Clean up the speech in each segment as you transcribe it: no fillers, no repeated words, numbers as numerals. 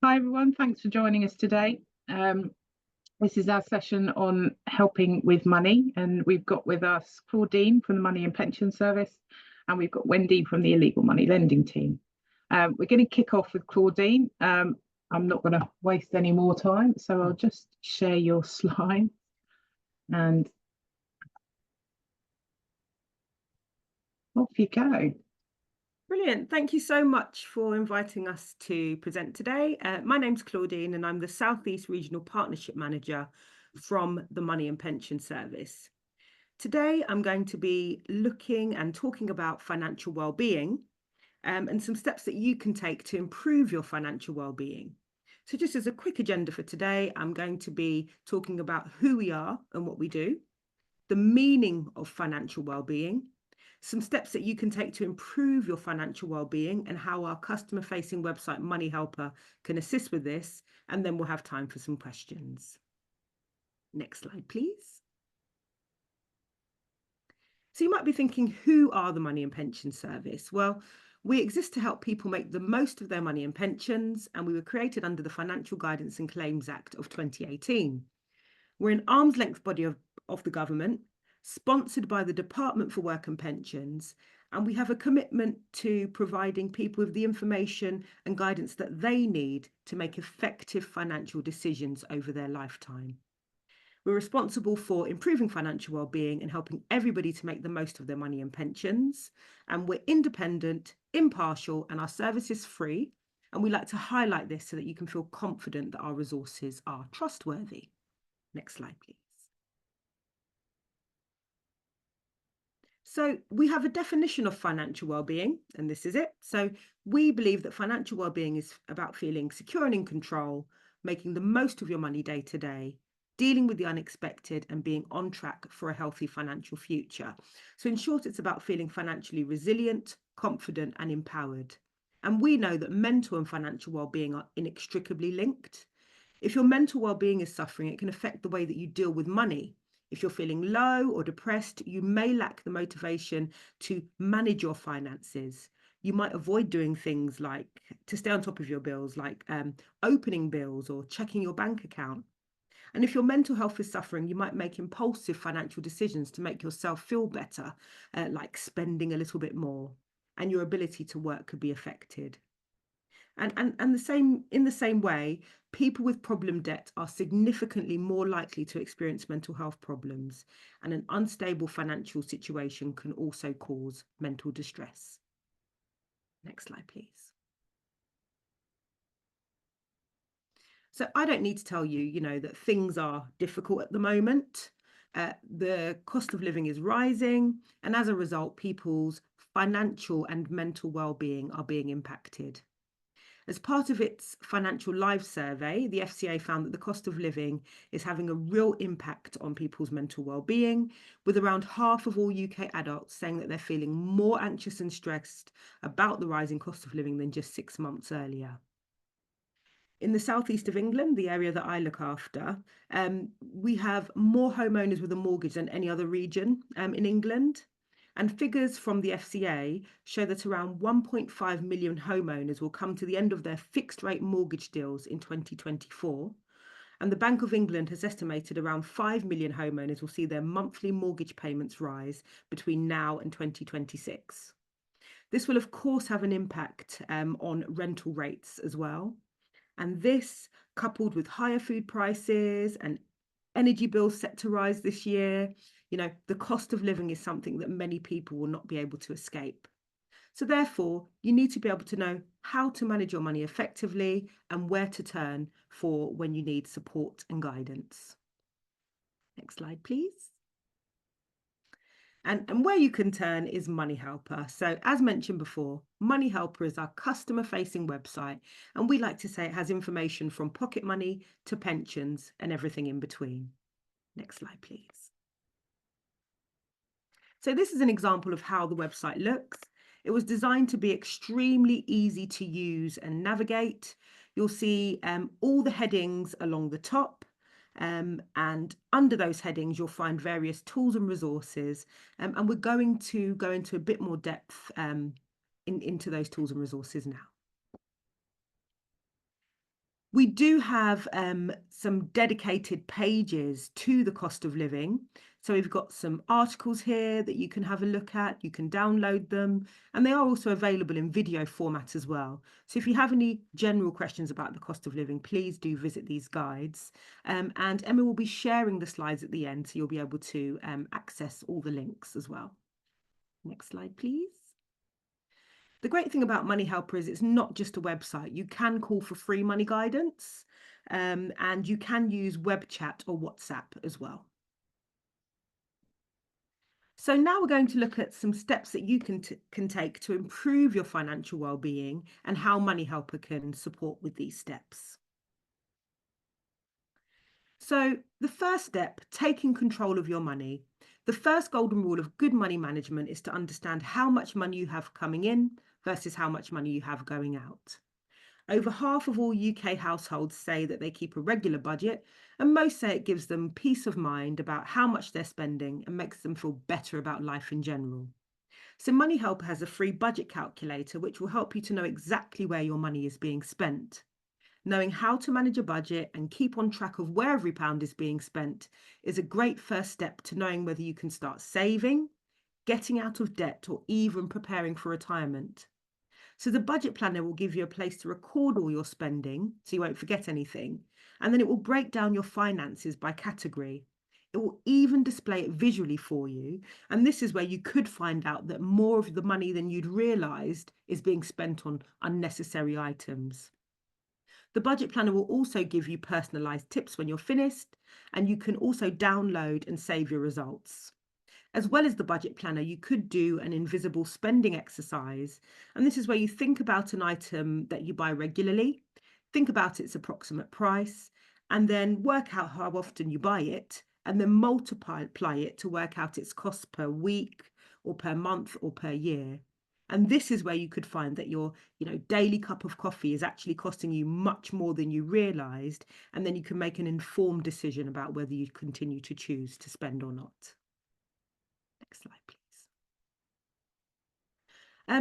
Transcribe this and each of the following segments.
Hi everyone, thanks for joining us today. This is our session on helping with money, and we've got with us Claudine from the Money and Pension Service, and we've got Wendy from the Illegal Money Lending team. We're going to kick off with Claudine. I'm not going to waste any more time, so I'll just share your slide and off you go. Brilliant. Thank you so much for inviting us to present today. My name's Claudine and I'm the South East Regional Partnership Manager from the Money and Pension Service. Today, I'm going to be looking and talking about financial well-being and some steps that you can take to improve your financial well-being. So just as a quick agenda for today, I'm going to be talking about who we are and what we do, the meaning of financial well-being, some steps that you can take to improve your financial well-being and how our customer-facing website Money Helper can assist with this, and then we'll have time for some questions. Next slide, please. So you might be thinking, who are the Money and Pension Service? Well, we exist to help people make the most of their money and pensions, and we were created under the Financial Guidance and Claims Act of 2018. We're an arm's length body of the government, sponsored by the Department for Work and Pensions, and we have a commitment to providing people with the information and guidance that they need to make effective financial decisions over their lifetime. We're responsible for improving financial well-being and helping everybody to make the most of their money and pensions. And we're independent, impartial, and our service is free. And we like to highlight this so that you can feel confident that our resources are trustworthy. Next slide, please. So we have a definition of financial well-being, and this is it. So we believe that financial well-being is about feeling secure and in control, making the most of your money day to day, dealing with the unexpected, and being on track for a healthy financial future. So in short, it's about feeling financially resilient, confident, and empowered. And we know that mental and financial well-being are inextricably linked. If your mental well-being is suffering, it can affect the way that you deal with money. If you're feeling low or depressed, you may lack the motivation to manage your finances. You might avoid doing things like to stay on top of your bills, like opening bills or checking your bank account. And if your mental health is suffering, you might make impulsive financial decisions to make yourself feel better, like spending a little bit more, and your ability to work could be affected. And in the same way, people with problem debt are significantly more likely to experience mental health problems, and an unstable financial situation can also cause mental distress. Next slide, please. So I don't need to tell you, that things are difficult at the moment. The cost of living is rising, and as a result, people's financial and mental well-being are being impacted. As part of its Financial Lives survey, the FCA found that the cost of living is having a real impact on people's mental well-being, with around half of all UK adults saying that they're feeling more anxious and stressed about the rising cost of living than just 6 months earlier. In the southeast of England, the area that I look after, we have more homeowners with a mortgage than any other region in England. And figures from the FCA show that around 1.5 million homeowners will come to the end of their fixed rate mortgage deals in 2024. And the Bank of England has estimated around 5 million homeowners will see their monthly mortgage payments rise between now and 2026. This will, of course, have an impact on rental rates as well. And this, coupled with higher food prices and energy bills set to rise this year, the cost of living is something that many people will not be able to escape. So therefore, you need to be able to know how to manage your money effectively and where to turn for when you need support and guidance. Next slide, please. And where you can turn is Money Helper. So as mentioned before, Money Helper is our customer-facing website, and we like to say it has information from pocket money to pensions and everything in between. Next slide, please. So this is an example of how the website looks. It was designed to be extremely easy to use and navigate. You'll see all the headings along the top, and under those headings, you'll find various tools and resources. And we're going to go into a bit more depth into those tools and resources now. We do have some dedicated pages to the cost of living. So we've got some articles here that you can have a look at, you can download them, and they are also available in video format as well. So if you have any general questions about the cost of living, please do visit these guides. And Emma will be sharing the slides at the end, so you'll be able to access all the links as well. Next slide, please. The great thing about Money Helper is it's not just a website. You can call for free money guidance, and you can use web chat or WhatsApp as well. So now we're going to look at some steps that you can take to improve your financial well-being and how Money Helper can support with these steps. So the first step, taking control of your money. The first golden rule of good money management is to understand how much money you have coming in versus how much money you have going out. Over half of all UK households say that they keep a regular budget, and most say it gives them peace of mind about how much they're spending and makes them feel better about life in general. So Money Helper has a free budget calculator which will help you to know exactly where your money is being spent. Knowing how to manage a budget and keep on track of where every pound is being spent is a great first step to knowing whether you can start saving, getting out of debt, or even preparing for retirement. So the budget planner will give you a place to record all your spending so you won't forget anything. And then it will break down your finances by category. It will even display it visually for you. And this is where you could find out that more of the money than you'd realised is being spent on unnecessary items. The budget planner will also give you personalised tips when you're finished, and you can also download and save your results. As well as the budget planner, you could do an invisible spending exercise. And this is where you think about an item that you buy regularly, think about its approximate price, and then work out how often you buy it, and then multiply it to work out its cost per week or per month or per year. And this is where you could find that your daily cup of coffee is actually costing you much more than you realised. And then you can make an informed decision about whether you continue to choose to spend or not. Next slide, please.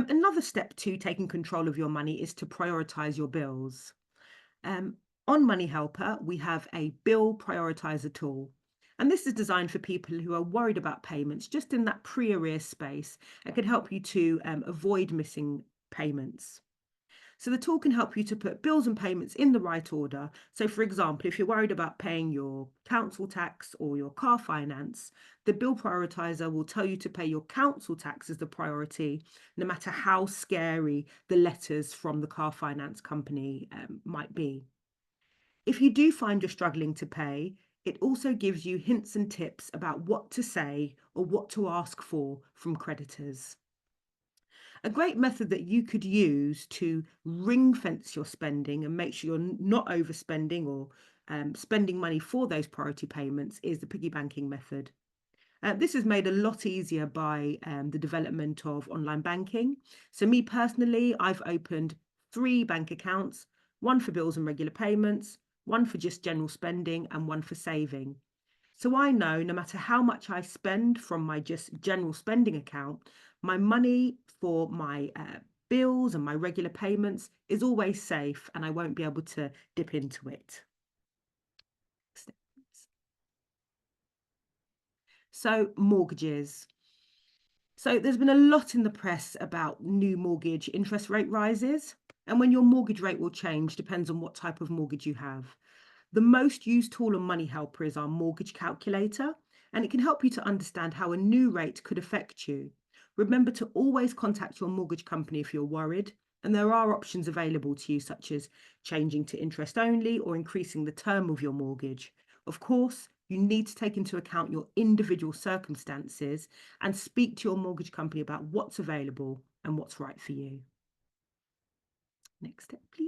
Another step to taking control of your money is to prioritise your bills. On Money Helper, we have a bill prioritiser tool. And this is designed for people who are worried about payments just in that pre-arrears space and can help you to avoid missing payments. So the tool can help you to put bills and payments in the right order. So for example, if you're worried about paying your council tax or your car finance, the bill prioritiser will tell you to pay your council tax as the priority, no matter how scary the letters from the car finance company might be. If you do find you're struggling to pay, it also gives you hints and tips about what to say or what to ask for from creditors. A great method that you could use to ring fence your spending and make sure you're not overspending or spending money for those priority payments is the piggy banking method. This is made a lot easier by the development of online banking. So me personally, I've opened 3 bank accounts, one for bills and regular payments, one for just general spending, and one for saving. So I know no matter how much I spend from my just general spending account, my money for my bills and my regular payments is always safe and I won't be able to dip into it. So mortgages. So there's been a lot in the press about new mortgage interest rate rises. And when your mortgage rate will change depends on what type of mortgage you have. The most used tool on Money Helper is our mortgage calculator, and it can help you to understand how a new rate could affect you. Remember to always contact your mortgage company if you're worried, and there are options available to you such as changing to interest only or increasing the term of your mortgage. Of course, you need to take into account your individual circumstances and speak to your mortgage company about what's available and what's right for you. Next step, please.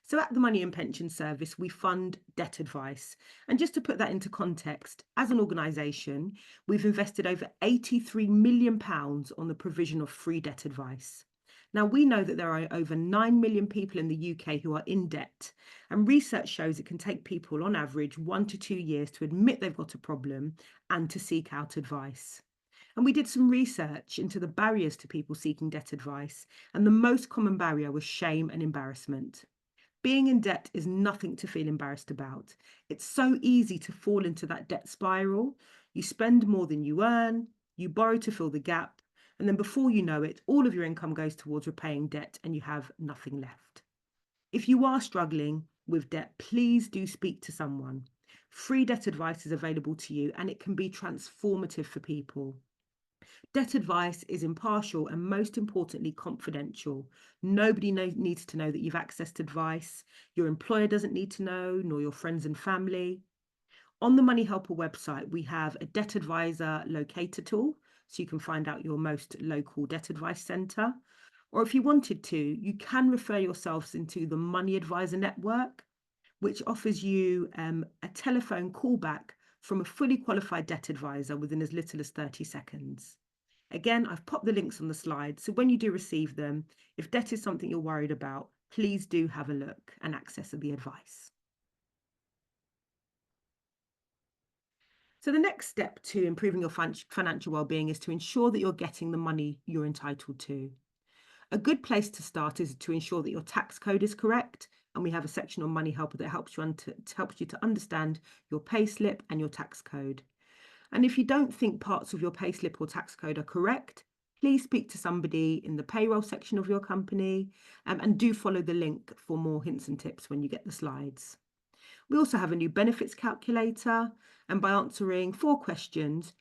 So at the Money and Pension Service, we fund debt advice. And just to put that into context, as an organisation, we've invested over £83 million on the provision of free debt advice. Now, we know that there are over 9 million people in the UK who are in debt, and research shows it can take people on average 1 to 2 years to admit they've got a problem and to seek out advice. And we did some research into the barriers to people seeking debt advice, and the most common barrier was shame and embarrassment. Being in debt is nothing to feel embarrassed about. It's so easy to fall into that debt spiral. You spend more than you earn, you borrow to fill the gap, and then before you know it, all of your income goes towards repaying debt and you have nothing left. If you are struggling with debt, please do speak to someone. Free debt advice is available to you and it can be transformative for people. Debt advice is impartial and most importantly, confidential. Nobody needs to know that you've accessed advice. Your employer doesn't need to know, nor your friends and family. On the Money Helper website, we have a debt advisor locator tool, so you can find out your most local debt advice centre. Or if you wanted to, you can refer yourselves into the Money Advisor Network, which offers you a telephone callback from a fully qualified debt advisor within as little as 30 seconds. Again, I've popped the links on the slide, so when you do receive them, if debt is something you're worried about, please do have a look and access the advice. So the next step to improving your financial well-being is to ensure that you're getting the money you're entitled to. A good place to start is to ensure that your tax code is correct, and we have a section on Money Helper that helps you to understand your payslip and your tax code. And if you don't think parts of your payslip or tax code are correct, please speak to somebody in the payroll section of your company, and do follow the link for more hints and tips when you get the slides. We also have a new benefits calculator, and by answering 4 questions,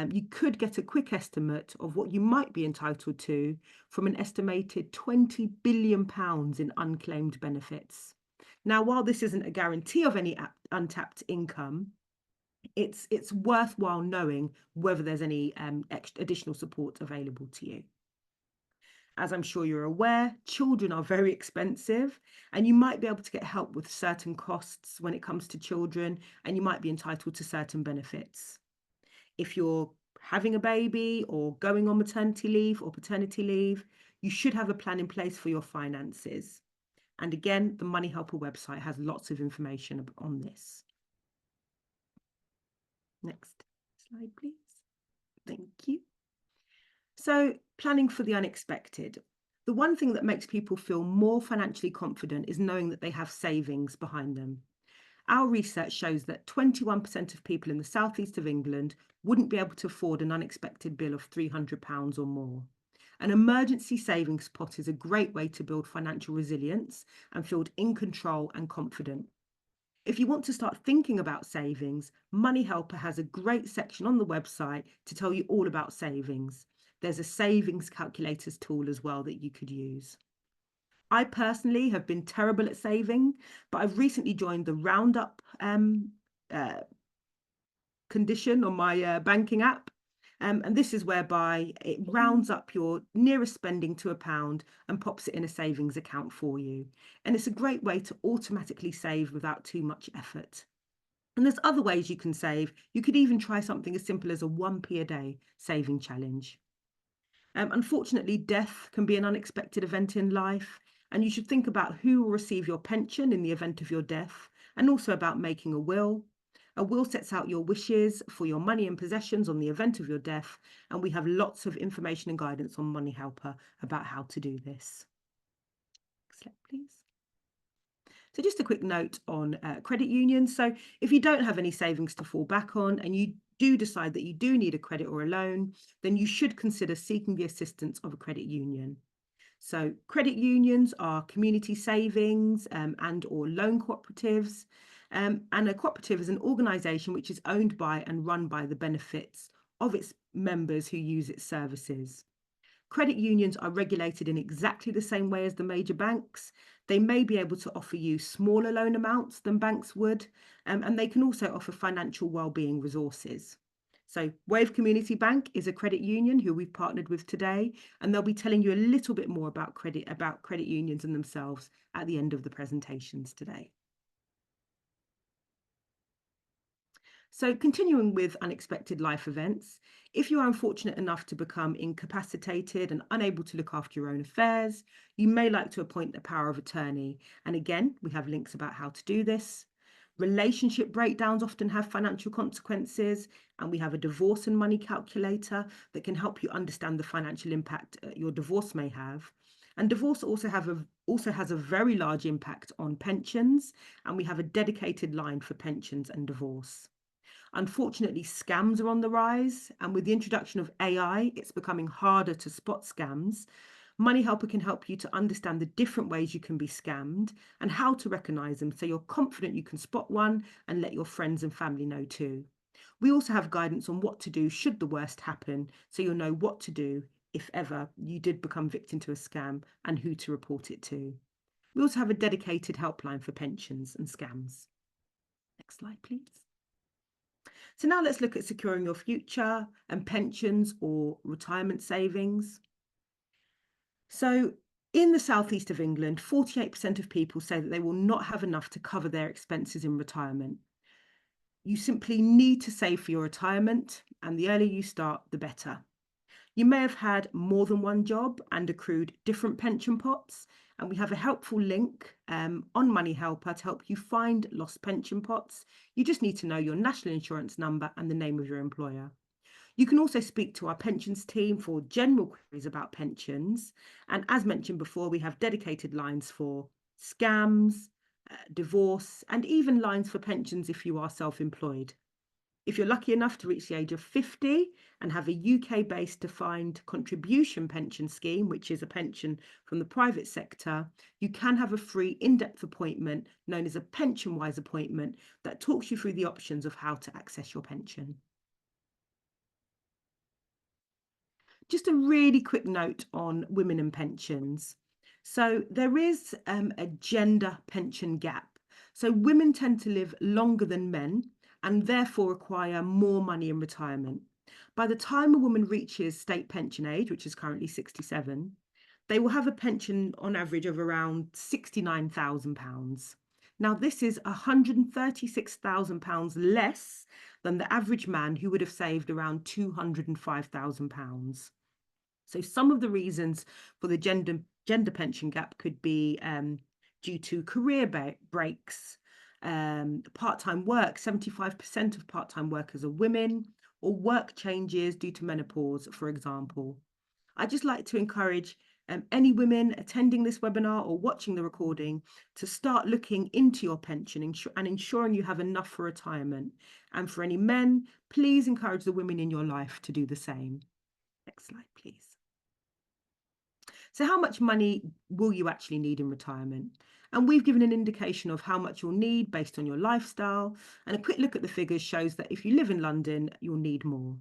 you could get a quick estimate of what you might be entitled to from an estimated £20 billion in unclaimed benefits. Now, while this isn't a guarantee of any untapped income, it's worthwhile knowing whether there's any additional support available to you. As I'm sure you're aware, children are very expensive, and you might be able to get help with certain costs when it comes to children, and you might be entitled to certain benefits. If you're having a baby or going on maternity leave or paternity leave, you should have a plan in place for your finances. And again, the Money Helper website has lots of information on this. Next slide, please. Thank you. So, planning for the unexpected. The one thing that makes people feel more financially confident is knowing that they have savings behind them. Our research shows that 21% of people in the southeast of England wouldn't be able to afford an unexpected bill of £300 or more. An emergency savings pot is a great way to build financial resilience and feel in control and confident. If you want to start thinking about savings, Money Helper has a great section on the website to tell you all about savings. There's a savings calculators tool as well that you could use. I personally have been terrible at saving, but I've recently joined the Roundup condition on my banking app. And this is whereby it rounds up your nearest spending to £1 and pops it in a savings account for you. And it's a great way to automatically save without too much effort. And there's other ways you can save. You could even try something as simple as a 1p a day saving challenge. Unfortunately, death can be an unexpected event in life, and you should think about who will receive your pension in the event of your death, and also about making a will. A will sets out your wishes for your money and possessions on the event of your death, and we have lots of information and guidance on Money Helper about how to do this. Next slide, please. So just a quick note on credit unions. So if you don't have any savings to fall back on and you do decide that you do need a credit or a loan, then you should consider seeking the assistance of a credit union. So credit unions are community savings and or loan cooperatives. And a cooperative is an organisation which is owned by and run by the benefits of its members who use its services. Credit unions are regulated in exactly the same way as the major banks. They may be able to offer you smaller loan amounts than banks would, and they can also offer financial wellbeing resources. So Wave Community Bank is a credit union who we've partnered with today, and they'll be telling you a little bit more about credit unions and themselves at the end of the presentations today. So continuing with unexpected life events, if you are unfortunate enough to become incapacitated and unable to look after your own affairs, you may like to appoint a power of attorney. And again, we have links about how to do this. Relationship breakdowns often have financial consequences, and we have a divorce and money calculator that can help you understand the financial impact your divorce may have. And divorce also has a very large impact on pensions, and we have a dedicated line for pensions and divorce. Unfortunately, scams are on the rise, and with the introduction of AI, it's becoming harder to spot scams. Money Helper can help you to understand the different ways you can be scammed and how to recognize them so you're confident you can spot one and let your friends and family know too. We also have guidance on what to do should the worst happen, so you'll know what to do if ever you did become victim to a scam and who to report it to. We also have a dedicated helpline for pensions and scams. Next slide, please. So now let's look at securing your future and pensions or retirement savings. So in the southeast of England, 48% of people say that they will not have enough to cover their expenses in retirement. You simply need to save for your retirement, and the earlier you start, the better. You may have had more than one job and accrued different pension pots, and we have a helpful link on Money Helper to help you find lost pension pots. You just need to know your national insurance number and the name of your employer. You can also speak to our pensions team for general queries about pensions. And as mentioned before, we have dedicated lines for scams, divorce, and even lines for pensions if you are self-employed. If you're lucky enough to reach the age of 50 and have a UK-based defined contribution pension scheme, which is a pension from the private sector, you can have a free in-depth appointment known as a pension-wise appointment that talks you through the options of how to access your pension. Just a really quick note on women and pensions. So there is a gender pension gap. So women tend to live longer than men and therefore require more money in retirement. By the time a woman reaches state pension age, which is currently 67, they will have a pension on average of around £69,000. Now, this is £136,000 less than the average man who would have saved around £205,000. So some of the reasons for the gender pension gap could be due to career breaks, part-time work. 75% of part-time workers are women, or work changes due to menopause, for example. I'd just like to encourage any women attending this webinar or watching the recording to start looking into your pension and ensuring you have enough for retirement. And for any men, please encourage the women in your life to do the same. Next slide, please. So how much money will you actually need in retirement? And we've given an indication of how much you'll need based on your lifestyle. And a quick look at the figures shows that if you live in London, you'll need more.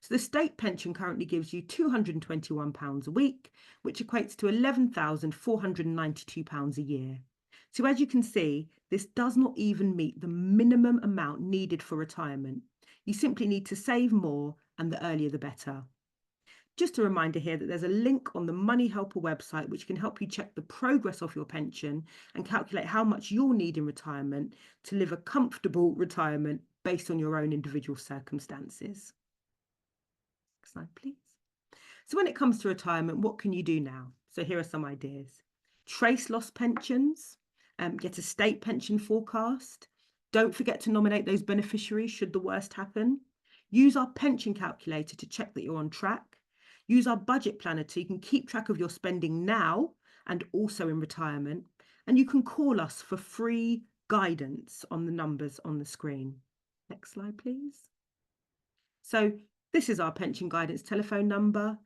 So the state pension currently gives you £221 a week, which equates to £11,492 a year. So as you can see, this does not even meet the minimum amount needed for retirement. You simply need to save more, and the earlier the better. Just a reminder here that there's a link on the Money Helper website which can help you check the progress of your pension and calculate how much you'll need in retirement to live a comfortable retirement based on your own individual circumstances. Next slide, please. So when it comes to retirement, what can you do now? So here are some ideas. Trace lost pensions, get a state pension forecast. Don't forget to nominate those beneficiaries should the worst happen. Use our pension calculator to check that you're on track. Use our budget planner so you can keep track of your spending now and also in retirement. And you can call us for free guidance on the numbers on the screen. Next slide, please. So this is our pension guidance telephone number.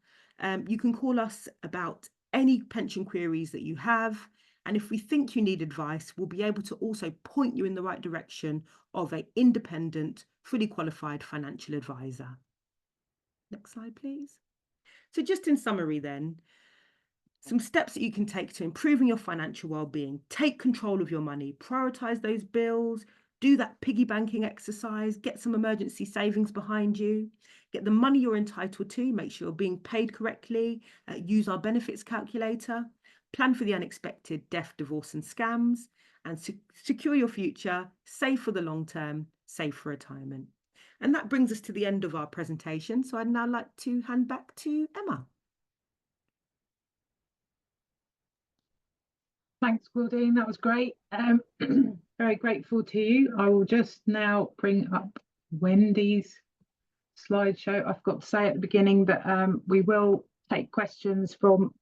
You can call us about any pension queries that you have. And if we think you need advice, we'll be able to also point you in the right direction of an independent, fully qualified financial advisor. Next slide, please. So just in summary then, some steps that you can take to improving your financial well-being. Take control of your money, prioritise those bills, do that piggy banking exercise, get some emergency savings behind you, get the money you're entitled to, make sure you're being paid correctly, use our benefits calculator, plan for the unexpected, death, divorce and scams, and secure your future, save for the long term, save for retirement. And that brings us to the end of our presentation. So I'd now like to hand back to Emma. Thanks, Claudine. That was great. very grateful to you. I will just now bring up Wendy's slideshow. I've got to say at the beginning that we will take questions from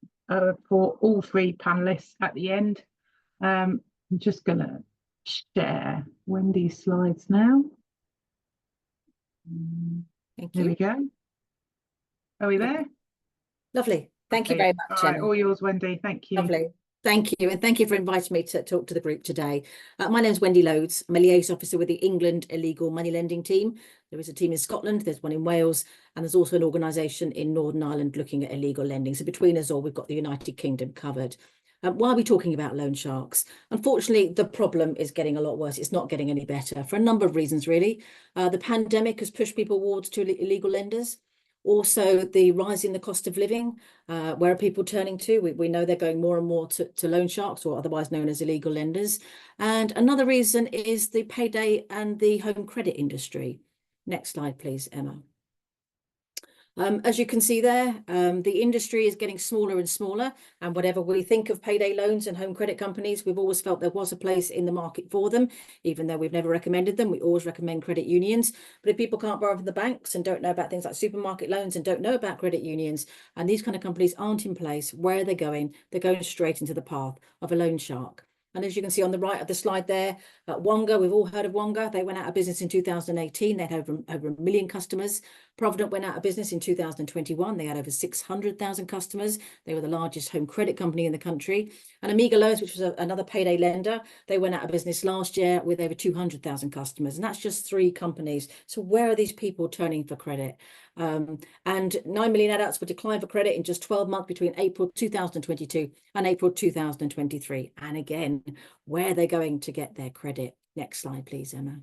for all three panelists at the end. I'm just going to share Wendy's slides now. Thank There you. we go. Are we there? Lovely. Thank you Okay. very much, All right, Emma. all yours, Wendy. Thank you. Lovely. Thank you. And thank you for inviting me to talk to the group today. My name is Wendy Loads. I'm a liaison officer with the England Illegal Money Lending Team. There is a team in Scotland, there's one in Wales, and there's also an organisation in Northern Ireland looking at illegal lending. So between us all, we've got the United Kingdom covered. Why are we talking about loan sharks? Unfortunately, the problem is getting a lot worse. It's not getting any better for a number of reasons, really. The pandemic has pushed people towards to illegal lenders. Also, the rise in the cost of living, where are people turning to? We know they're going more and more to loan sharks, or otherwise known as illegal lenders. And another reason is the payday and the home credit industry. Next slide, please, Emma. As you can see there, the industry is getting smaller and smaller, and whatever we think of payday loans and home credit companies, we've always felt there was a place in the market for them, even though we've never recommended them. We always recommend credit unions. But if people can't borrow from the banks and don't know about things like supermarket loans and don't know about credit unions, and these kind of companies aren't in place, where are they going? They're going straight into the path of a loan shark. And as you can see on the right of the slide there, Wonga, we've all heard of Wonga. They went out of business in 2018. They had over 1 million customers. Provident went out of business in 2021. They had over 600,000 customers. They were the largest home credit company in the country. And Amiga Loans, which was another payday lender, they went out of business last year with over 200,000 customers. And that's just 3 companies. So where are these people turning for credit? And 9 million adults were declined for credit in just 12 months between April 2022 and April 2023. And again, where are they going to get their credit? Next slide, please, Emma.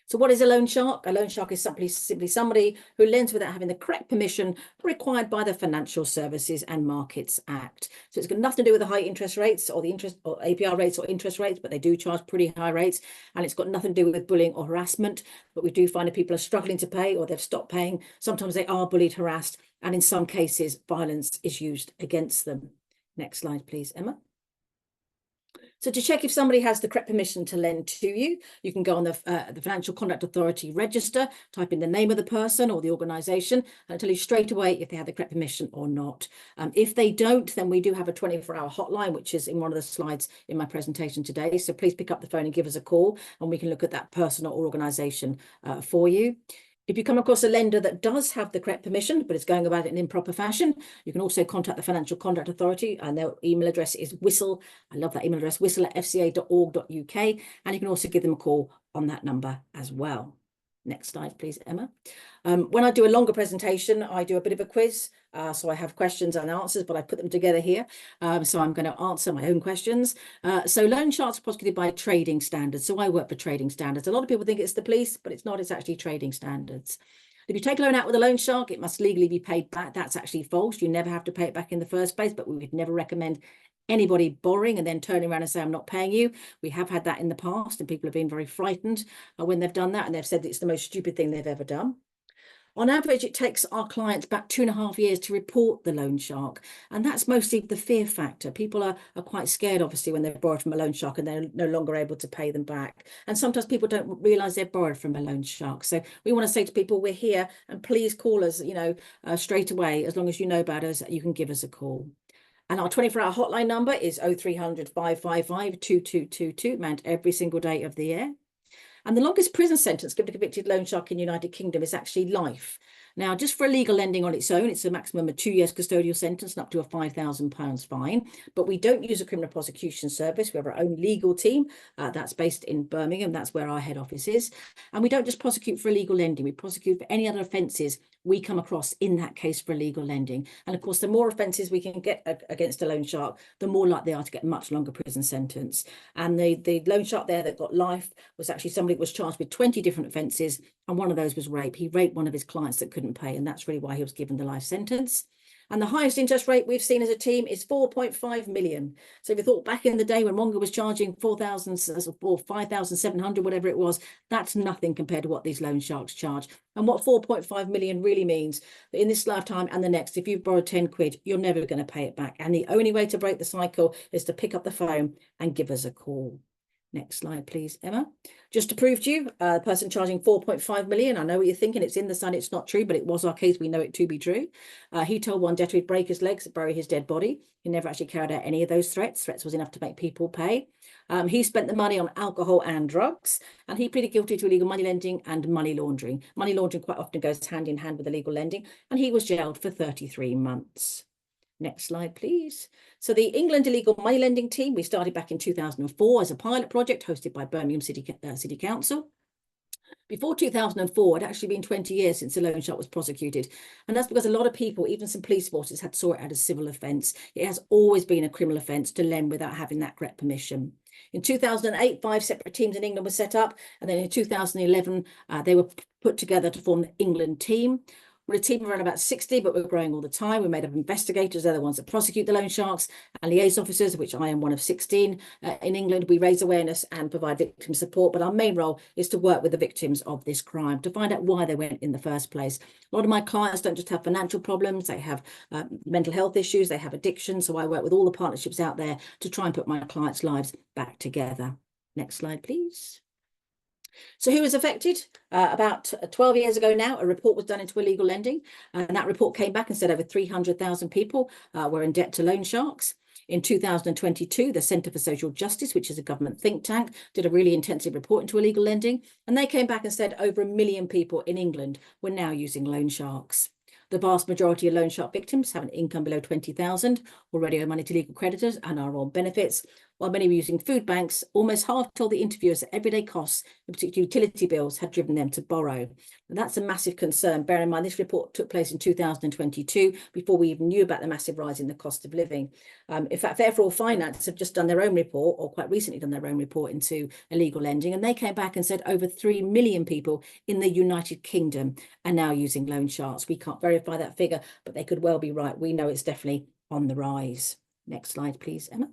So what is a loan shark? A loan shark is simply somebody who lends without having the correct permission required by the Financial Services and Markets Act. So it's got nothing to do with the high interest rates or the interest or APR rates or interest rates, but they do charge pretty high rates. And it's got nothing to do with bullying or harassment. But we do find that people are struggling to pay or they've stopped paying. Sometimes they are bullied, harassed, and in some cases, violence is used against them. Next slide, please, Emma. So to check if somebody has the correct permission to lend to you, you can go on the Financial Conduct Authority register, type in the name of the person or the organisation, and it'll tell you straight away if they have the correct permission or not. If they don't, then we do have a 24-hour hotline, which is in one of the slides in my presentation today. So please pick up the phone and give us a call, and we can look at that person or organisation for you. If you come across a lender that does have the correct permission, but is going about it in improper fashion, you can also contact the Financial Conduct Authority, and their email address is whistle. I love that email address, whistle@fca.org.uk. And you can also give them a call on that number as well. Next slide, please, Emma. When I do a longer presentation, I do a bit of a quiz. So I have questions and answers, but I put them together here. So I'm going to answer my own questions. So loan sharks are prosecuted by trading standards. So I work for trading standards. A lot of people think it's the police, but it's not. It's actually trading standards. If you take a loan out with a loan shark, it must legally be paid back. That's actually false. You never have to pay it back in the first place, but we would never recommend anybody borrowing and then turning around and say, I'm not paying you. We have had that in the past, and people have been very frightened when they've done that, and they've said that it's the most stupid thing they've ever done. On average, it takes our clients about 2.5 years to report the loan shark. And that's mostly the fear factor. People are quite scared, obviously, when they've borrowed from a loan shark and they're no longer able to pay them back. And sometimes people don't realise they've borrowed from a loan shark. So we want to say to people, we're here, and please call us, straight away. As long as you know about us, you can give us a call. And our 24-hour hotline number is 0300 555 2222, manned every single day of the year. And the longest prison sentence given to a convicted loan shark in the United Kingdom is actually life. Now, just for illegal lending on its own, it's a maximum of 2 years custodial sentence and up to a £5,000 fine. But we don't use a criminal prosecution service. We have our own legal team that's based in Birmingham. That's where our head office is. And we don't just prosecute for illegal lending. We prosecute for any other offences we come across in that case for illegal lending. And of course, the more offences we can get against a loan shark, the more likely they are to get a much longer prison sentence. And the loan shark there that got life was actually somebody that was charged with 20 different offences, and one of those was rape. He raped one of his clients that couldn't pay, and that's really why he was given the life sentence. And the highest interest rate we've seen as a team is 4.5 million. So if you thought back in the day when Wonga was charging 4,000 or 5,700, whatever it was, that's nothing compared to what these loan sharks charge. And what 4.5 million really means that in this lifetime and the next, if you've borrowed 10 quid, you're never going to pay it back. And the only way to break the cycle is to pick up the phone and give us a call. Next slide, please, Emma. Just to prove to you, the person charging 4.5 million, I know what you're thinking, it's in the sun, it's not true, but it was our case, we know it to be true. He told one debtor he'd break his legs, bury his dead body. He never actually carried out any of those threats. Threats was enough to make people pay. He spent the money on alcohol and drugs, and he pleaded guilty to illegal money lending and money laundering. Money laundering quite often goes hand in hand with illegal lending, and he was jailed for 33 months. Next slide, please. So the England Illegal Money Lending Team, we started back in 2004 as a pilot project hosted by Birmingham City Council. Before 2004, it had actually been 20 years since a loan shark was prosecuted. And that's because a lot of people, even some police forces, had saw it as a civil offence. It has always been a criminal offence to lend without having that correct permission. In 2008, 5 separate teams in England were set up. And then in 2011, they were put together to form the England team. We're a team of around about 60, but we're growing all the time. We're made up of investigators, they're the ones that prosecute the loan sharks, and liaison officers, which I am one of 16 in England. We raise awareness and provide victim support, but our main role is to work with the victims of this crime to find out why they went in the first place. A lot of my clients don't just have financial problems, they have mental health issues, they have addiction. So I work with all the partnerships out there to try and put my clients' lives back together. Next slide, please. So who was affected? About 12 years ago now, a report was done into illegal lending, and that report came back and said over 300,000 people were in debt to loan sharks. In 2022, the Centre for Social Justice, which is a government think tank, did a really intensive report into illegal lending, and they came back and said over 1 million people in England were now using loan sharks. The vast majority of loan shark victims have an income below 20,000, already owe money to legal creditors and are on benefits. While many were using food banks, almost half told the interviewers that everyday costs, in particular utility bills, had driven them to borrow. And that's a massive concern. Bear in mind, this report took place in 2022, before we even knew about the massive rise in the cost of living. In fact, Fair for All Finance have just done their own report, or quite recently done their own report into illegal lending, and they came back and said over 3 million people in the United Kingdom are now using loan sharks. We can't verify that figure, but they could well be right. We know it's definitely on the rise. Next slide, please, Emma.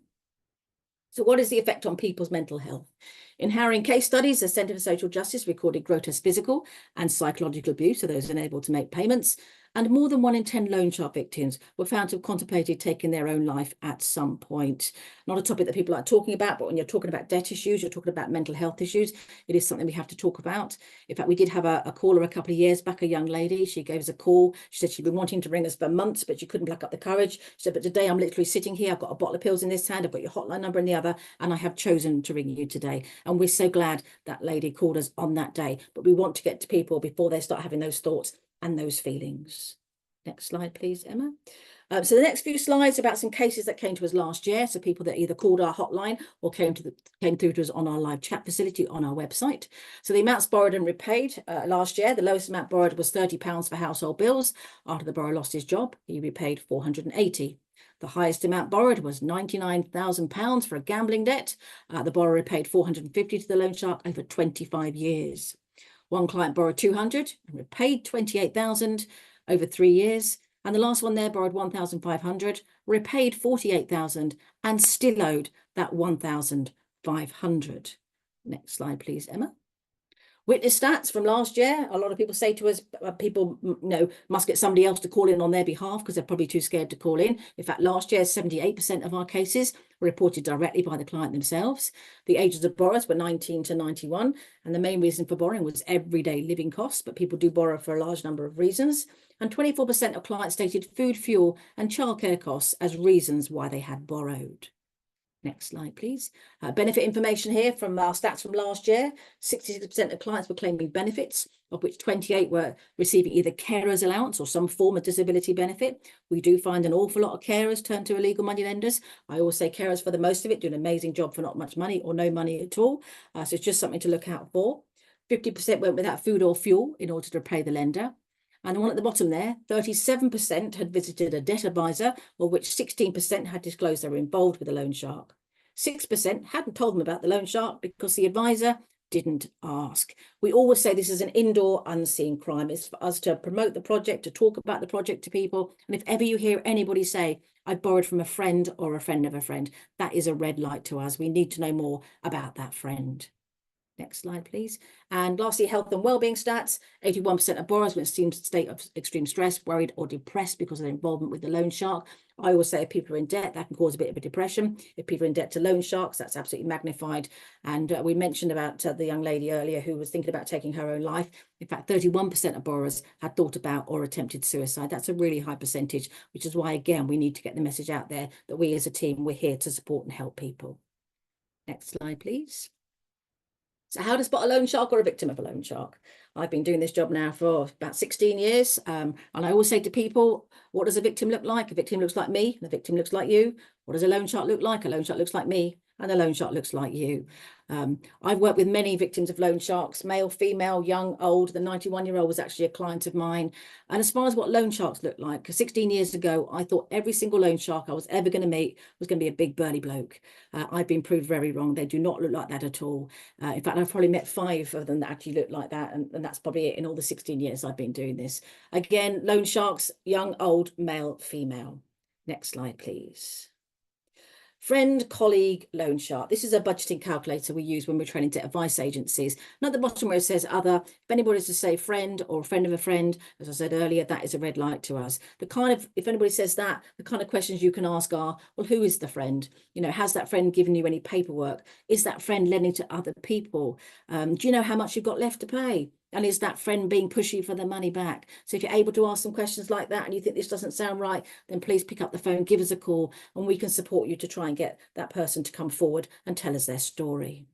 So what is the effect on people's mental health? In harrowing case studies, the Centre for Social Justice recorded grotesque physical and psychological abuse of those unable to make payments, and more than 1 in 10 loan shark victims were found to have contemplated taking their own life at some point. Not a topic that people like talking about, but when you're talking about debt issues, you're talking about mental health issues, it is something we have to talk about. In fact, we did have a caller a couple of years back, a young lady. She gave us a call. She said she'd been wanting to ring us for months, but she couldn't pluck up the courage. She said, but today I'm literally sitting here. I've got a bottle of pills in this hand. I've got your hotline number in the other, and I have chosen to ring you today. And we're so glad that lady called us on that day. But we want to get to people before they start having those thoughts and those feelings. Next slide, please, Emma. So the next few slides about some cases that came to us last year. So people that either called our hotline or came through to us on our live chat facility on our website. So the amounts borrowed and repaid last year, the lowest amount borrowed was £30 for household bills. After the borrower lost his job, he repaid £480. The highest amount borrowed was £99,000 for a gambling debt. The borrower repaid £450 to the loan shark over 25 years. One client borrowed £200 and repaid £28,000 over 3 years. And the last one there borrowed £1,500, repaid £48,000 and still owed that £1,500. Next slide, please, Emma. Witness stats from last year. A lot of people say to us, people must get somebody else to call in on their behalf because they're probably too scared to call in. In fact, last year, 78% of our cases were reported directly by the client themselves. The ages of borrowers were 19 to 91. And the main reason for borrowing was everyday living costs, but people do borrow for a large number of reasons. And 24% of clients stated food, fuel and childcare costs as reasons why they had borrowed. Next slide, please. Benefit information here from our stats from last year. 66% of clients were claiming benefits, of which 28 were receiving either carers allowance or some form of disability benefit. We do find an awful lot of carers turn to illegal money lenders. I always say carers for the most of it do an amazing job for not much money or no money at all. So it's just something to look out for. 50% went without food or fuel in order to repay the lender. And the one at the bottom there, 37% had visited a debt advisor, of which 16% had disclosed they were involved with a loan shark. 6% hadn't told them about the loan shark because the advisor didn't ask. We always say this is an indoor, unseen crime. It's for us to promote the project, to talk about the project to people. And if ever you hear anybody say, I borrowed from a friend or a friend of a friend, that is a red light to us. We need to know more about that friend. Next slide, please. And lastly, health and wellbeing stats. 81% of borrowers were in a state of extreme stress, worried or depressed because of their involvement with the loan shark. I always say if people are in debt, that can cause a bit of a depression. If people are in debt to loan sharks, that's absolutely magnified. And we mentioned about the young lady earlier who was thinking about taking her own life. In fact, 31% of borrowers had thought about or attempted suicide. That's a really high percentage, which is why, again, we need to get the message out there that we as a team, we're here to support and help people. Next slide, please. So how to spot a loan shark or a victim of a loan shark? I've been doing this job now for about 16 years. And I always say to people, what does a victim look like? A victim looks like me, and a victim looks like you. What does a loan shark look like? A loan shark looks like me, and a loan shark looks like you. I've worked with many victims of loan sharks, male, female, young, old. The 91-year-old was actually a client of mine. And as far as what loan sharks look like, because 16 years ago, I thought every single loan shark I was ever going to meet was going to be a big burly bloke. I've been proved very wrong. They do not look like that at all. In fact, I've probably met 5 of them that actually look like that. And that's probably it in all the 16 years I've been doing this. Again, loan sharks, young, old, male, female. Next slide, please. Friend, colleague, loan shark. This is a budgeting calculator we use when we're training debt advice agencies. And at the bottom where it says other, if anybody's to say friend or a friend of a friend, as I said earlier, that is a red light to us. The kind of, if anybody says that, the kind of questions you can ask are, well, who is the friend? You know, has that friend given you any paperwork? Is that friend lending to other people? Do you know how much you've got left to pay? And is that friend being pushy for the money back? So if you're able to ask some questions like that and you think this doesn't sound right, then please pick up the phone, give us a call, and we can support you to try and get that person to come forward and tell us their story.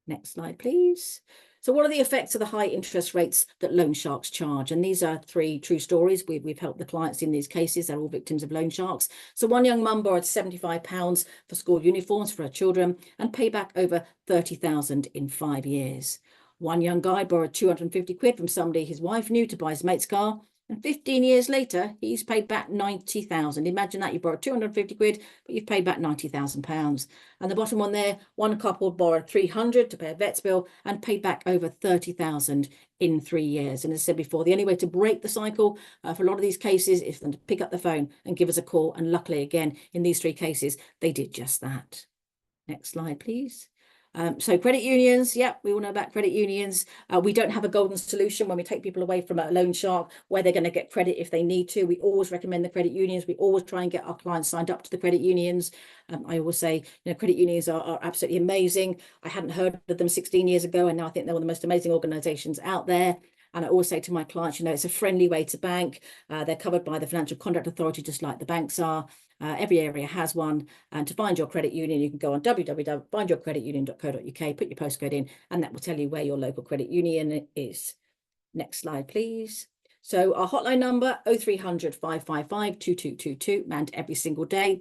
Next slide, please. So what are the effects of the high interest rates that loan sharks charge? And these are 3 true stories. We've helped the clients in these cases. They're all victims of loan sharks. So one young mum borrowed £75 for school uniforms for her children and paid back over 30,000 in 5 years. One young guy borrowed 250 quid from somebody his wife knew to buy his mate's car. And 15 years later, he's paid back 90,000. Imagine that, you borrowed 250 quid, but you've paid back £90,000. And the bottom one there, one couple borrowed 300 to pay a vet's bill and paid back over 30,000 in 3 years. And as I said before, the only way to break the cycle for a lot of these cases is for them to pick up the phone and give us a call. And luckily, again, in these 3 cases, they did just that. Next slide, please. So credit unions, yeah, we all know about credit unions. We don't have a golden solution when we take people away from a loan shark where they're going to get credit if they need to. We always recommend the credit unions. We always try and get our clients signed up to the credit unions. I always say, you know, credit unions are absolutely amazing. I hadn't heard of them 16 years ago, and now I think they're one of the most amazing organisations out there. And I always say to my clients, you know, it's a friendly way to bank. They're covered by the Financial Conduct Authority, just like the banks are. Every area has one. And to find your credit union, you can go on www.findyourcreditunion.co.uk, put your postcode in, and that will tell you where your local credit union is. Next slide, please. So our hotline number, 0300 555 2222, manned every single day.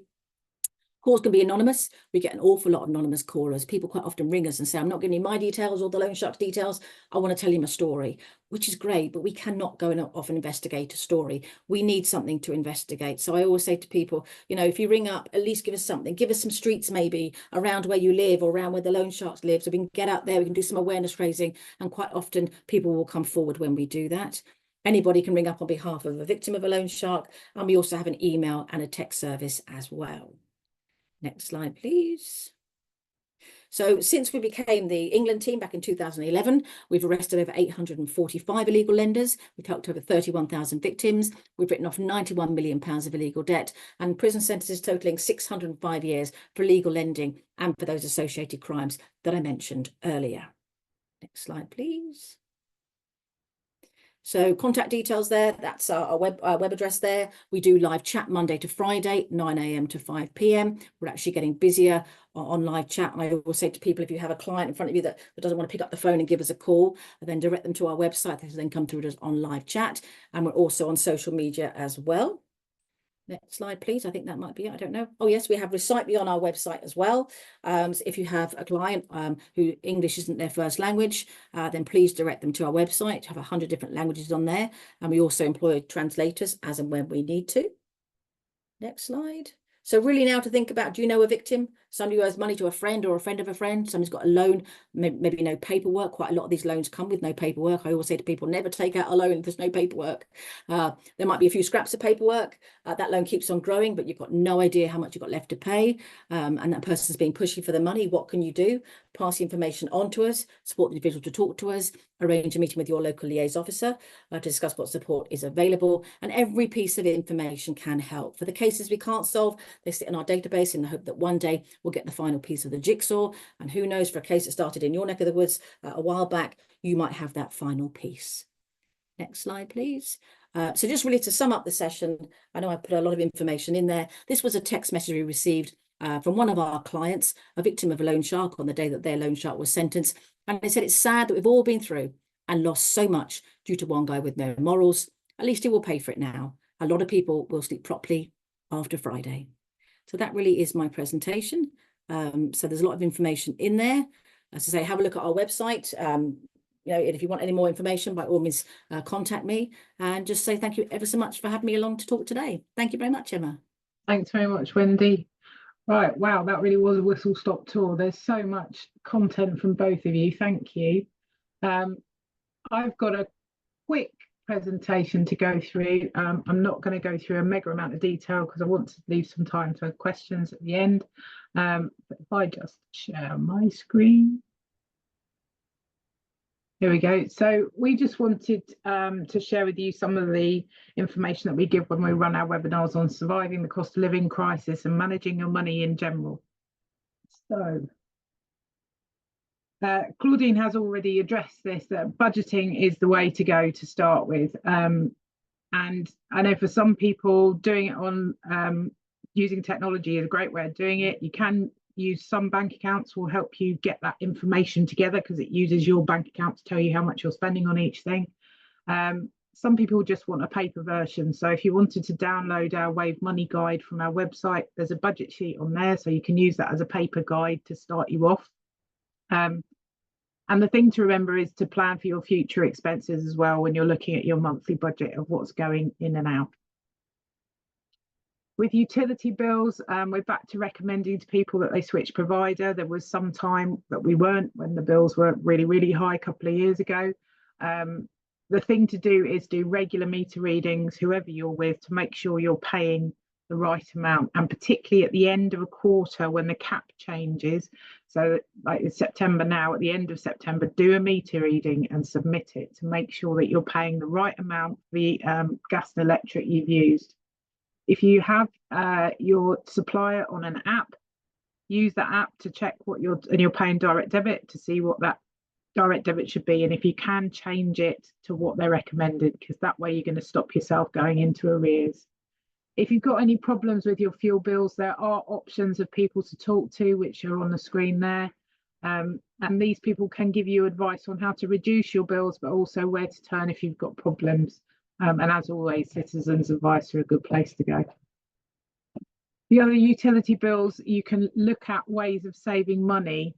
Calls can be anonymous. We get an awful lot of anonymous callers. People quite often ring us and say, I'm not giving you my details or the loan shark's details. I want to tell you my story, which is great, but we cannot go and off and investigate a story. We need something to investigate. So I always say to people, you know, if you ring up, at least give us something. Give us some streets maybe around where you live or around where the loan sharks live, so we can get out there, we can do some awareness raising, and quite often people will come forward when we do that. Anybody can ring up on behalf of a victim of a loan shark, and we also have an email and a text service as well. Next slide, please. So since we became the England team back in 2011, we've arrested over 845 illegal lenders. We've helped over 31,000 victims. We've written off £91 million of illegal debt and prison sentences totaling 605 years for illegal lending and for those associated crimes that I mentioned earlier. Next slide, please. So contact details there, that's our web address there. We do live chat Monday to Friday, 9 AM to 5 PM. We're actually getting busier on live chat. And I always say to people, if you have a client in front of you that doesn't want to pick up the phone and give us a call, then direct them to our website. They then come through to us on live chat. And we're also on social media as well. Next slide, please. I think that might be it. I don't know. Oh, yes, we have Recite Me on our website as well. So if you have a client who English isn't their first language, then please direct them to our website. We have 100 different languages on there. And we also employ translators as and when we need to. Next slide. So really now to think about, do you know a victim? Somebody who owes money to a friend or a friend of a friend. Somebody's got a loan, maybe no paperwork. Quite a lot of these loans come with no paperwork. I always say to people, never take out a loan if there's no paperwork. There might be a few scraps of paperwork. That loan keeps on growing, but you've got no idea how much you've got left to pay. And that person's being pushy for the money. What can you do? Pass the information on to us, support the individual to talk to us, arrange a meeting with your local liaison officer to discuss what support is available. And every piece of information can help. For the cases we can't solve, they sit in our database in the hope that one day we'll get the final piece of the jigsaw. And who knows, for a case that started in your neck of the woods a while back, you might have that final piece. Next slide, please. So just really to sum up the session, I know I put a lot of information in there. This was a text message we received from one of our clients, a victim of a loan shark, on the day that their loan shark was sentenced. And they said, it's sad that we've all been through and lost so much due to one guy with no morals. At least he will pay for it now. A lot of people will sleep properly after Friday. So that really is my presentation. So there's a lot of information in there. As I say, have a look at our website. You know, if you want any more information, by all means, contact me, and just say thank you ever so much for having me along to talk today. Thank you very much, Emma. Thanks very much, Wendy. Right, wow, that really was a whistle-stop tour. There's so much content from both of you. Thank you. I've got a quick presentation to go through. I'm not going to go through a mega amount of detail because I want to leave some time for questions at the end. But if I just share my screen. Here we go. So we just wanted to share with you some of the information that we give when we run our webinars on surviving the cost of living crisis and managing your money in general. So Claudine has already addressed this, that budgeting is the way to go to start with. And I know for some people, doing it on using technology is a great way of doing it. You can use some bank accounts will help you get that information together because it uses your bank account to tell you how much you're spending on each thing. Some people just want a paper version. So if you wanted to download our Wave Money Guide from our website, there's a budget sheet on there. So you can use that as a paper guide to start you off. And the thing to remember is to plan for your future expenses as well when you're looking at your monthly budget of what's going in and out. With utility bills, we're back to recommending to people that they switch provider. There was some time that we weren't when the bills were really, really high a couple of years ago. The thing to do is do regular meter readings, whoever you're with, to make sure you're paying the right amount, and particularly at the end of a quarter when the cap changes. So like it's September now, at the end of September, do a meter reading and submit it to make sure that you're paying the right amount for the gas and electric you've used. If you have your supplier on an app, use that app to check what you're paying direct debit to see what that direct debit should be. And if you can, change it to what they're recommended, because that way you're going to stop yourself going into arrears. If you've got any problems with your fuel bills, there are options of people to talk to, which are on the screen there. And these people can give you advice on how to reduce your bills, but also where to turn if you've got problems. And as always, citizens' advice are a good place to go. The other utility bills, you can look at ways of saving money.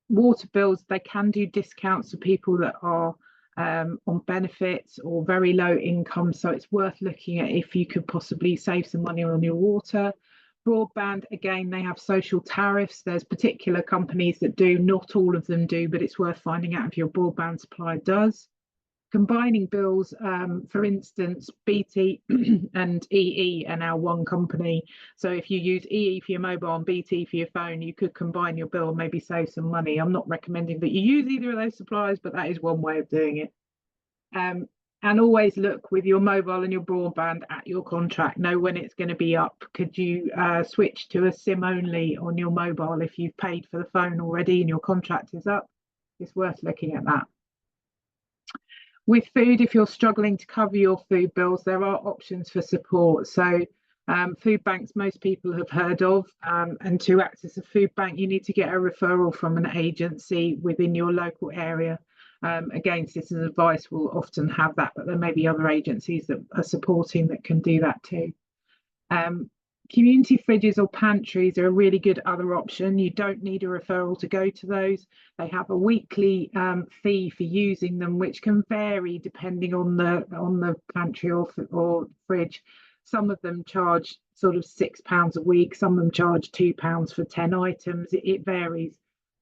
Water bills, they can do discounts for people that are on benefits or very low income. So it's worth looking at if you could possibly save some money on your water. Broadband, again, they have social tariffs. There's particular companies that do, not all of them do, but it's worth finding out if your broadband supplier does. Combining bills, for instance, BT and EE are now one company. So if you use EE for your mobile and BT for your phone, you could combine your bill and maybe save some money. I'm not recommending that you use either of those suppliers, but that is one way of doing it. And always look with your mobile and your broadband at your contract. Know when it's going to be up. Could you switch to a SIM only on your mobile if you've paid for the phone already and your contract is up? It's worth looking at that. With food, if you're struggling to cover your food bills, there are options for support. So food banks, most people have heard of, and to access a food bank, you need to get a referral from an agency within your local area. Again, Citizens Advice will often have that, but there may be other agencies that are supporting that can do that too. Community fridges or pantries are a really good other option. You don't need a referral to go to those. They have a weekly fee for using them, which can vary depending on the pantry or fridge. Some of them charge sort of £6 a week. Some of them charge £2 for 10 items. It varies,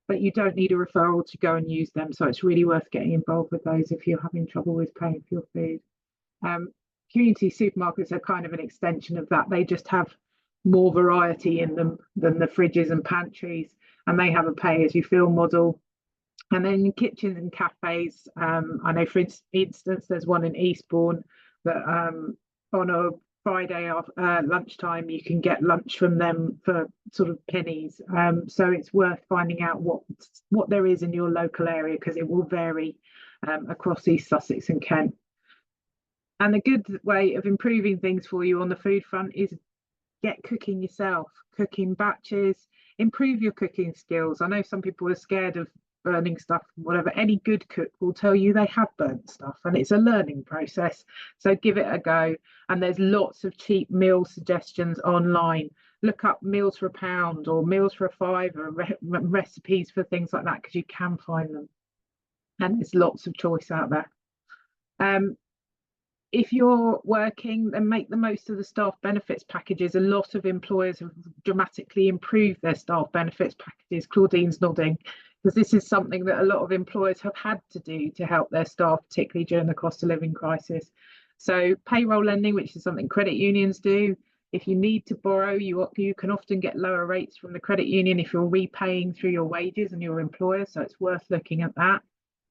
but you don't need a referral to go and use them. So it's really worth getting involved with those if you're having trouble with paying for your food. Community supermarkets are kind of an extension of that. They just have more variety in them than the fridges and pantries, and they have a pay as you fill model. And then kitchens and cafes. I know, for instance, there's one in Eastbourne that on a Friday lunchtime you can get lunch from them for sort of pennies. So it's worth finding out what there is in your local area, because it will vary across East Sussex and Kent. And a good way of improving things for you on the food front is get cooking yourself, cooking batches, improve your cooking skills. I know some people are scared of burning stuff, whatever. Any good cook will tell you they have burnt stuff, and it's a learning process. So give it a go. And there's lots of cheap meal suggestions online. Look up meals for a £1 or meals for a £5, or recipes for things like that, because you can find them. And there's lots of choice out there. If you're working, then make the most of the staff benefits packages. A lot of employers have dramatically improved their staff benefits packages. Claudine's nodding, because this is something that a lot of employers have had to do to help their staff, particularly during the cost of living crisis. So payroll lending, which is something credit unions do. If you need to borrow, you can often get lower rates from the credit union if you're repaying through your wages and your employer. So it's worth looking at that.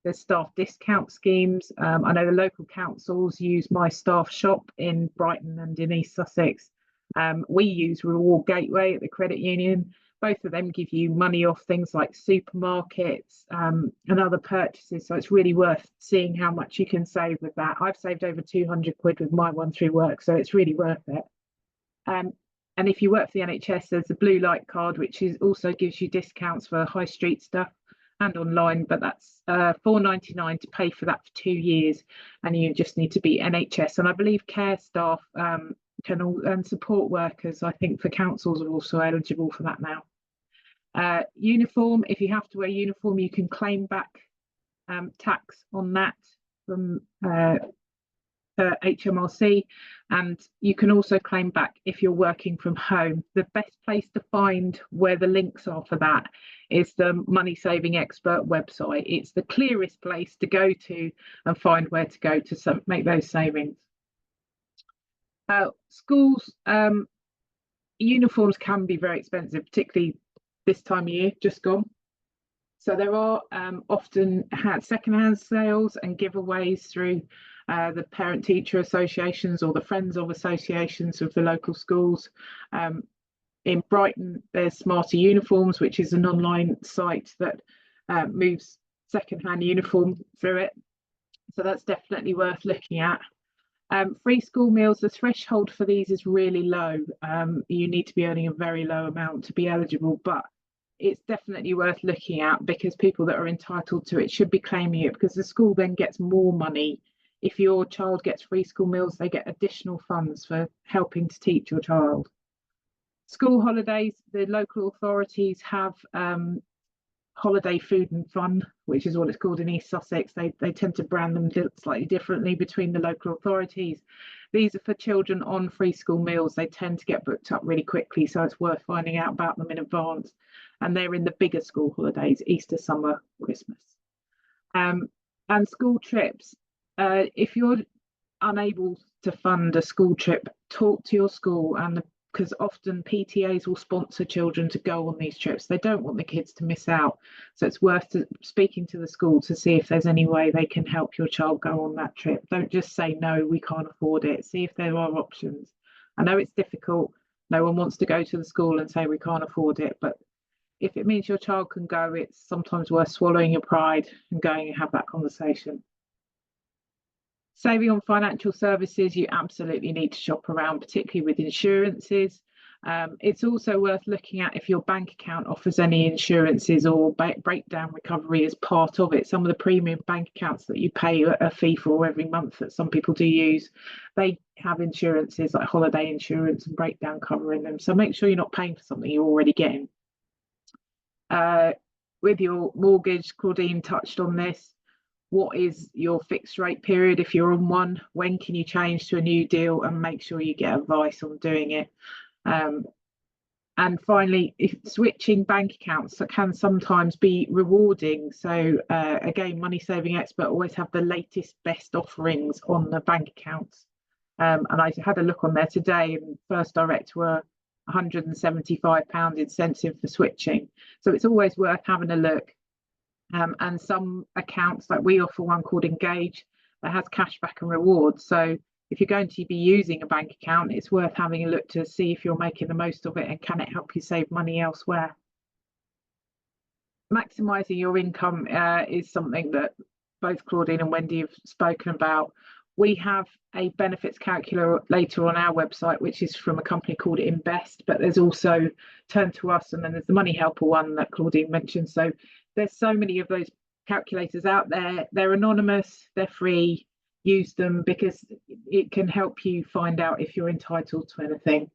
There's staff discount schemes. I know the local councils use My Staff Shop in Brighton and in East Sussex. We use Reward Gateway at the credit union. Both of them give you money off things like supermarkets and other purchases. So it's really worth seeing how much you can save with that. I've saved over 200 quid with my one through work, so it's really worth it. And if you work for the NHS, there's the blue light card, which also gives you discounts for high street stuff and online, but that's £4.99 to pay for that for 2 years, and you just need to be NHS. And I believe care staff and support workers, I think, for councils are also eligible for that now. Uniform, if you have to wear uniform, you can claim back tax on that from HMRC, and you can also claim back if you're working from home. The best place to find where the links are for that is the Money Saving Expert website. It's the clearest place to go to and find where to go to make those savings. Schools, uniforms can be very expensive, particularly this time of year, just gone. So there are often second-hand sales and giveaways through the parent-teacher associations or the friends of associations of the local schools. In Brighton, there's Smarter Uniforms, which is an online site that moves second-hand uniform through it. So that's definitely worth looking at. Free school meals, the threshold for these is really low. You need to be earning a very low amount to be eligible, but it's definitely worth looking at, because people that are entitled to it should be claiming it, because the school then gets more money. If your child gets free school meals, they get additional funds for helping to teach your child. School holidays, the local authorities have holiday food and fun, which is what it's called in East Sussex. They tend to brand them slightly differently between the local authorities. These are for children on free school meals. They tend to get booked up really quickly, so it's worth finding out about them in advance. And they're in the bigger school holidays: Easter, summer, Christmas. And school trips. If you're unable to fund a school trip, talk to your school, and because often PTAs will sponsor children to go on these trips. They don't want the kids to miss out. So it's worth speaking to the school to see if there's any way they can help your child go on that trip. Don't just say, no, we can't afford it. See if there are options. I know it's difficult. No one wants to go to the school and say we can't afford it. But if it means your child can go, it's sometimes worth swallowing your pride and going and have that conversation. Saving on financial services, you absolutely need to shop around, particularly with insurances. It's also worth looking at if your bank account offers any insurances or breakdown recovery as part of it. Some of the premium bank accounts that you pay a fee for every month that some people do use, they have insurances like holiday insurance and breakdown cover in them. So make sure you're not paying for something you're already getting. With your mortgage, Claudine touched on this. What is your fixed rate period if you're on one? When can you change to a new deal? And make sure you get advice on doing it. And finally, if switching bank accounts can sometimes be rewarding. So again, Money Saving Expert always have the latest, best offerings on the bank accounts. And I had a look on there today, and First Direct were £175 incentive for switching. So it's always worth having a look. And some accounts, like we offer one called Engage, that has cashback and rewards. So if you're going to be using a bank account, it's worth having a look to see if you're making the most of it and can it help you save money elsewhere. Maximising your income is something that both Claudine and Wendy have spoken about. We have a benefits calculator on our website, which is from a company called Invest, but there's also Turn to Us, and then there's the Money Helper one that Claudine mentioned. So there's so many of those calculators out there. They're anonymous, they're free. Use them because it can help you find out if you're entitled to anything.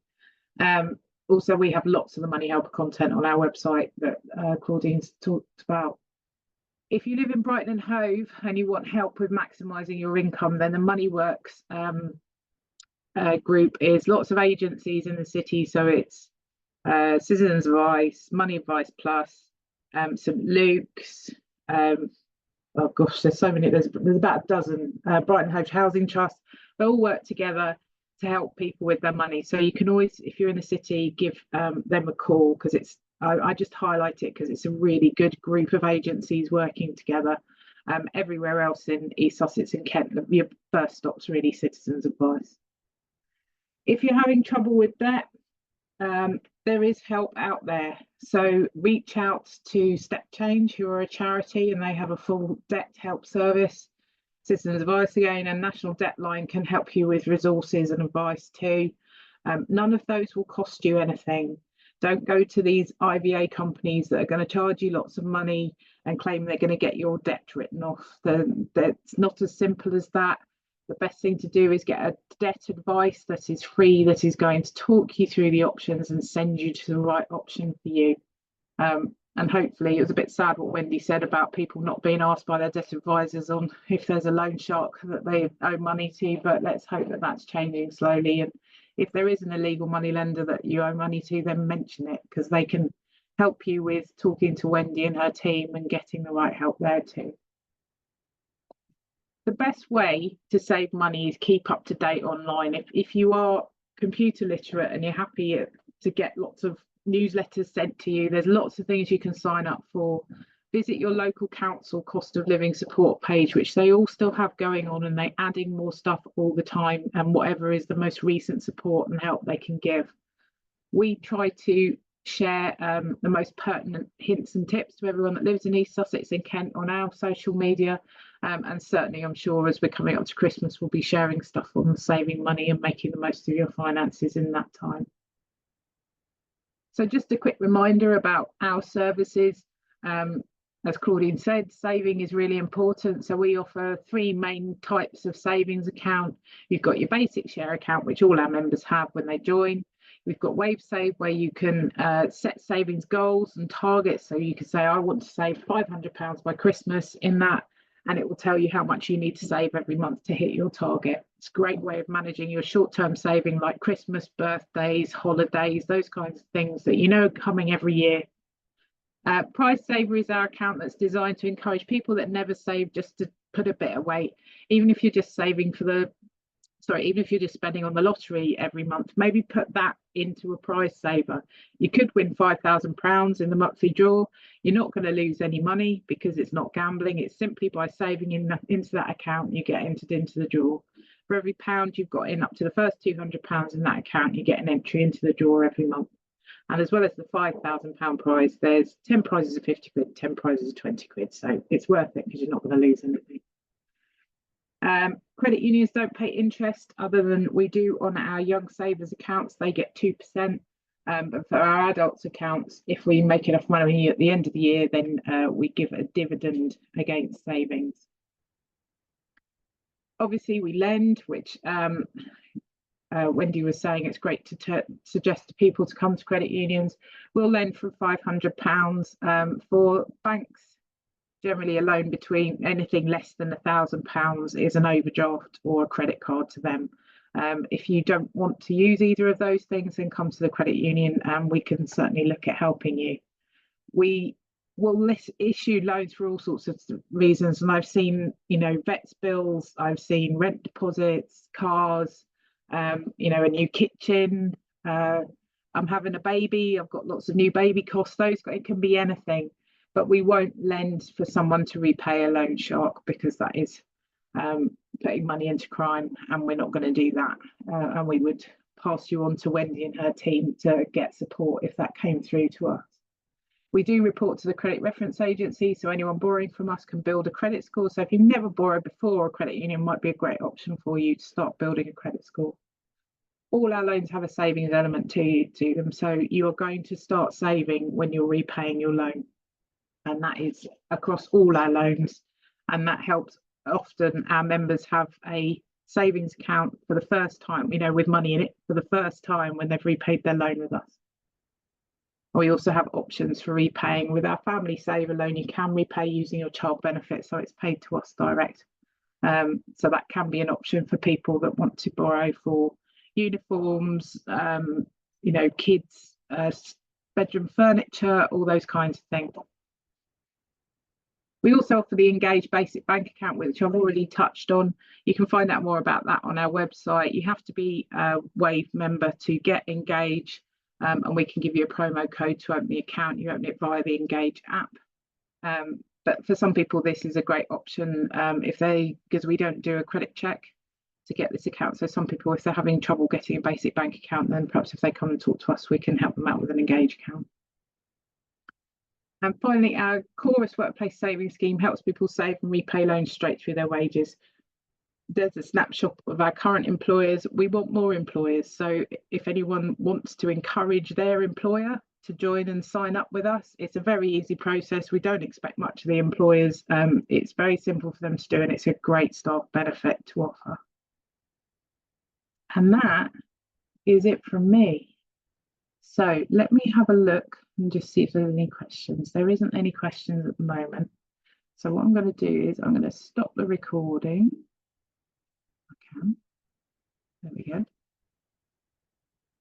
Also, we have lots of the Money Helper content on our website that Claudine's talked about. If you live in Brighton and Hove and you want help with maximising your income, then the MoneyWorks group is lots of agencies in the city. So it's Citizens Advice, Money Advice Plus, St Luke's. Oh gosh, there's so many. There's about a dozen. Brighton Hove Housing Trust. They all work together to help people with their money. So you can always, if you're in the city, give them a call, because it's. I just highlight it because it's a really good group of agencies working together. Everywhere else in East Sussex and Kent, your first stop's really Citizens Advice. If you're having trouble with debt, there is help out there. So reach out to Step Change, who are a charity, and they have a full debt help service. Citizens Advice again, and National Debt Line can help you with resources and advice too. None of those will cost you anything. Don't go to these IVA companies that are going to charge you lots of money and claim they're going to get your debt written off. It's not as simple as that. The best thing to do is get a debt advice that is free, that is going to talk you through the options and send you to the right option for you. And hopefully, it was a bit sad what Wendy said about people not being asked by their debt advisors on if there's a loan shark that they owe money to, but let's hope that that's changing slowly. And if there is an illegal money lender that you owe money to, then mention it, because they can help you with talking to Wendy and her team and getting the right help there too. The best way to save money is keep up to date online. If you are computer literate and you're happy to get lots of newsletters sent to you, there's lots of things you can sign up for. Visit your local council cost of living support page, which they all still have going on, and they're adding more stuff all the time, and whatever is the most recent support and help they can give. We try to share the most pertinent hints and tips to everyone that lives in East Sussex and Kent on our social media, and certainly I'm sure as we're coming up to Christmas we'll be sharing stuff on saving money and making the most of your finances in that time. So just a quick reminder about our services. As Claudine said, saving is really important. So we offer 3 main types of savings account. You've got your basic share account, which all our members have when they join. We've got WaveSave, where you can set savings goals and targets. So you can say, I want to save £500 by Christmas in that, and it will tell you how much you need to save every month to hit your target. It's a great way of managing your short-term saving, like Christmas, birthdays, holidays, those kinds of things that you know are coming every year. Price Saver is our account that's designed to encourage people that never save just to put a bit away. Even if you're just saving even if you're just spending on the lottery every month, maybe put that into a Price Saver. You could win £5,000 in the monthly draw. You're not going to lose any money because it's not gambling. It's simply by saving into that account, you get entered into the draw. For every pound you've got in up to the first £200 in that account, you get an entry into the draw every month. And as well as the £5,000 prize, there's 10 prizes of 50 quid, 10 prizes of 20 quid. So it's worth it because you're not going to lose anything. Credit unions don't pay interest other than we do on our young savers accounts. They get 2%. But for our adults accounts, if we make enough money at the end of the year, then we give a dividend against savings. Obviously, we lend, which Wendy was saying it's great to suggest to people to come to credit unions. We'll lend from £500 for banks. Generally, a loan between anything less than £1,000 is an overdraft or a credit card to them. If you don't want to use either of those things, then come to the credit union and we can certainly look at helping you. We will issue loans for all sorts of reasons, and I've seen, vets bills, I've seen rent deposits, cars, a new kitchen. I'm having a baby, I've got lots of new baby costs. It can be anything. but we won't lend for someone to repay a loan shark, because that is putting money into crime, and we're not going to do that. And we would pass you on to Wendy and her team to get support if that came through to us. We do report to the Credit Reference Agency, so anyone borrowing from us can build a credit score. So if you've never borrowed before, a credit union might be a great option for you to start building a credit score. All our loans have a savings element to them, so you are going to start saving when you're repaying your loan, and that is across all our loans, and that helps. Often our members have a savings account for the first time, with money in it for the first time when they've repaid their loan with us. We also have options for repaying with our Family Saver loan. You can repay using your child benefit, so it's paid to us direct. So that can be an option for people that want to borrow for uniforms, kids, bedroom furniture, all those kinds of things. We also offer the Engage Basic Bank Account, which I've already touched on. You can find out more about that on our website. You have to be a Wave member to get Engage, and we can give you a promo code to open the account. You open it via the Engage app. But for some people, this is a great option because we don't do a credit check to get this account. So some people, if they're having trouble getting a basic bank account, then perhaps if they come and talk to us, we can help them out with an Engage account. And finally, our Chorus Workplace Savings Scheme helps people save and repay loans straight through their wages. There's a snapshot of our current employers. We want more employers. So if anyone wants to encourage their employer to join and sign up with us, it's a very easy process. We don't expect much of the employers. It's very simple for them to do, and it's a great staff benefit to offer. And that is it from me. So let me have a look and just see if there's any questions. There isn't any questions at the moment. So what I'm going to do is I'm going to stop the recording. I can. There we go.